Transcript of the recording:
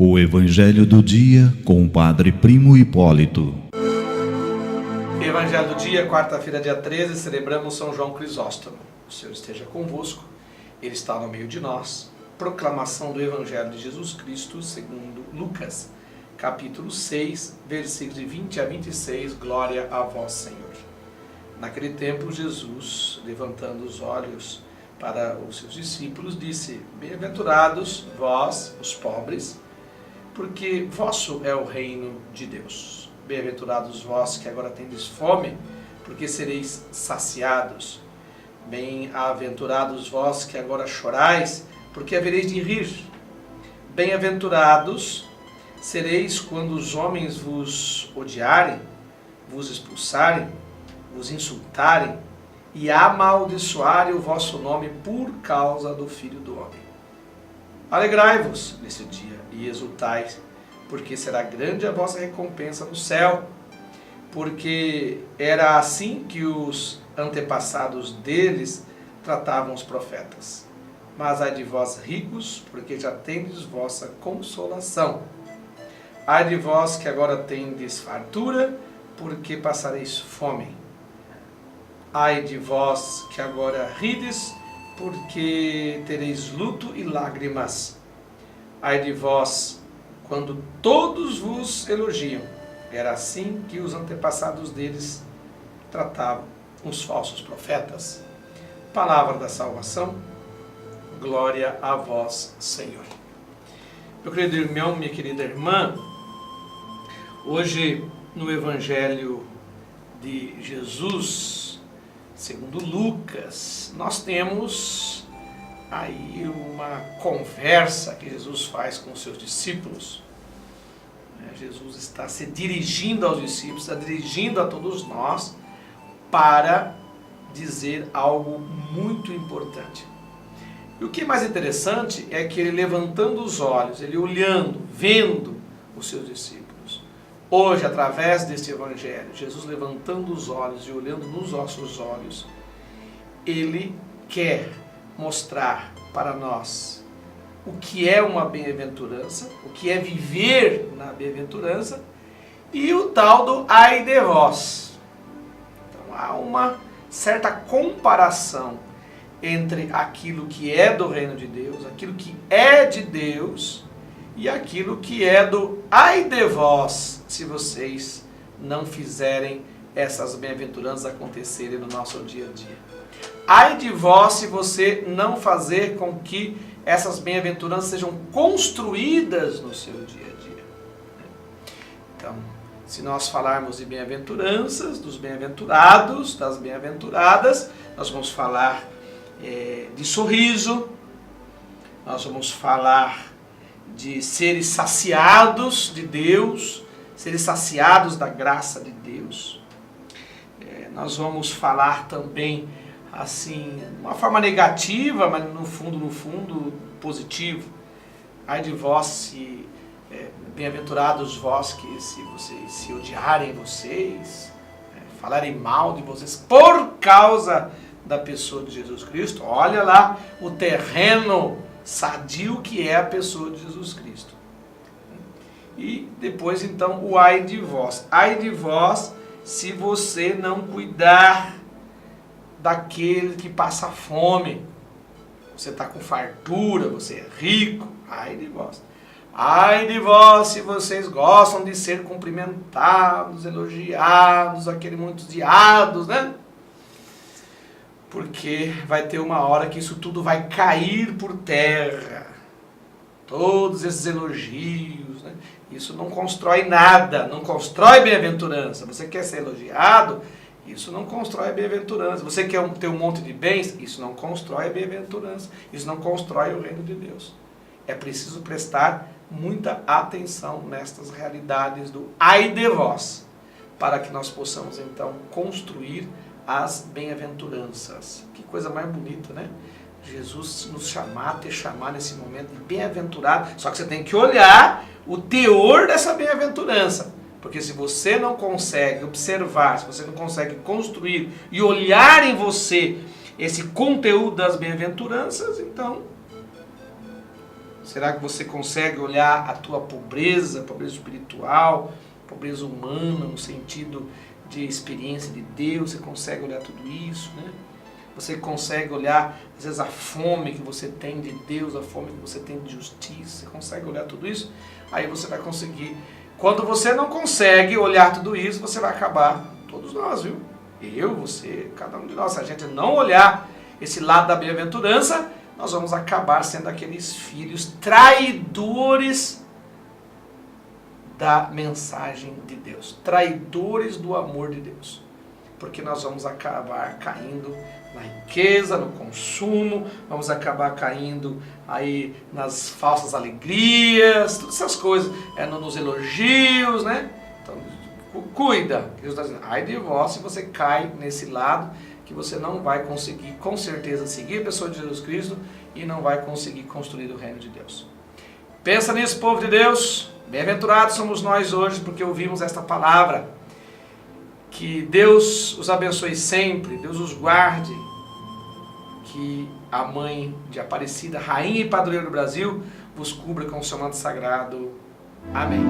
O Evangelho do Dia com o Padre Primo Hipólito. Evangelho do Dia, quarta-feira, dia 13, celebramos São João Crisóstomo. O Senhor esteja convosco, Ele está no meio de nós. Proclamação do Evangelho de Jesus Cristo segundo Lucas, capítulo 6, versículos de 20 a 26, Glória a vós, Senhor. Naquele tempo, Jesus, levantando os olhos para os seus discípulos, disse: Bem-aventurados vós, os pobres, porque vosso é o reino de Deus. Bem-aventurados vós que agora tendes fome, porque sereis saciados. Bem-aventurados vós que agora chorais, porque havereis de rir. Bem-aventurados sereis quando os homens vos odiarem, vos expulsarem, vos insultarem e amaldiçoarem o vosso nome por causa do Filho do Homem. Alegrai-vos nesse dia e exultai, porque será grande a vossa recompensa no céu, porque era assim que os antepassados deles tratavam os profetas. Mas ai de vós ricos, porque já tendes vossa consolação. Ai de vós que agora tendes fartura, porque passareis fome. Ai de vós que agora rides, porque tereis luto e lágrimas. Ai de vós, quando todos vos elogiam. Era assim que os antepassados deles tratavam os falsos profetas. Palavra da salvação, glória a vós, Senhor. Meu querido irmão, minha querida irmã, hoje no Evangelho de Jesus, segundo Lucas, nós temos aí uma conversa que Jesus faz com os seus discípulos. Jesus está se dirigindo aos discípulos, está dirigindo a todos nós para dizer algo muito importante. E o que é mais interessante é que ele levantando os olhos, ele olhando, vendo os seus discípulos. Hoje, através deste Evangelho, Jesus levantando os olhos e olhando nos nossos olhos, ele quer mostrar para nós o que é uma bem-aventurança, o que é viver na bem-aventurança e o tal do ai de vós. Então há uma certa comparação entre aquilo que é do reino de Deus, aquilo que é de Deus e aquilo que é do ai de vós, se vocês não fizerem essas bem-aventuranças acontecerem no nosso dia a dia. Ai de vós se você não fazer com que essas bem-aventuranças sejam construídas no seu dia a dia. Então, se nós falarmos de bem-aventuranças, dos bem-aventurados, das bem-aventuradas, nós vamos falar de sorriso, nós vamos falar de seres saciados de Deus, seres saciados da graça de Deus. Nós vamos falar também assim, de uma forma negativa, mas no fundo, positivo. Ai de vós, bem-aventurados vós que se odiarem vocês, falarem mal de vocês por causa da pessoa de Jesus Cristo. Olha lá o terreno sadio que é a pessoa de Jesus Cristo. E depois então o ai de vós. Ai de vós se você não cuidar daquele que passa fome. Você está com fartura, você é rico. Ai de vós. Ai de vós se vocês gostam de ser cumprimentados, elogiados, aqueles muitos diados, né? Porque vai ter uma hora que isso tudo vai cair por terra. Todos esses elogios, né? Isso não constrói nada, não constrói bem-aventurança. Você quer ser elogiado? Isso não constrói bem-aventurança. Você quer ter um monte de bens? Isso não constrói bem-aventurança. Isso não constrói o reino de Deus. É preciso prestar muita atenção nestas realidades do ai de vós, para que nós possamos então construir as bem-aventuranças. Que coisa mais bonita, né? Jesus nos chamar, te chamar nesse momento de bem-aventurado. Só que você tem que olhar o teor dessa bem-aventurança. Porque se você não consegue observar, se você não consegue construir e olhar em você esse conteúdo das bem-aventuranças, então, será que você consegue olhar a tua pobreza espiritual, pobreza humana, no sentido de experiência de Deus? Você consegue olhar tudo isso, né? Você consegue olhar, às vezes, a fome que você tem de Deus, a fome que você tem de justiça, você consegue olhar tudo isso? Aí você vai conseguir. Quando você não consegue olhar tudo isso, você vai acabar, todos nós, viu? Eu, você, cada um de nós. Se a gente não olhar esse lado da bem-aventurança, nós vamos acabar sendo aqueles filhos traidores da mensagem de Deus, traidores do amor de Deus, porque nós vamos acabar caindo na riqueza, no consumo, vamos acabar caindo aí nas falsas alegrias, todas essas coisas, nos elogios, né? Então, cuida, Deus está dizendo, ai de vós se você cai nesse lado, que você não vai conseguir, com certeza, seguir a pessoa de Jesus Cristo e não vai conseguir construir o reino de Deus. Pensa nisso, povo de Deus. Bem-aventurados somos nós hoje porque ouvimos esta palavra. Que Deus os abençoe sempre, Deus os guarde. Que a Mãe de Aparecida, Rainha e Padroeira do Brasil, vos cubra com o seu manto sagrado. Amém.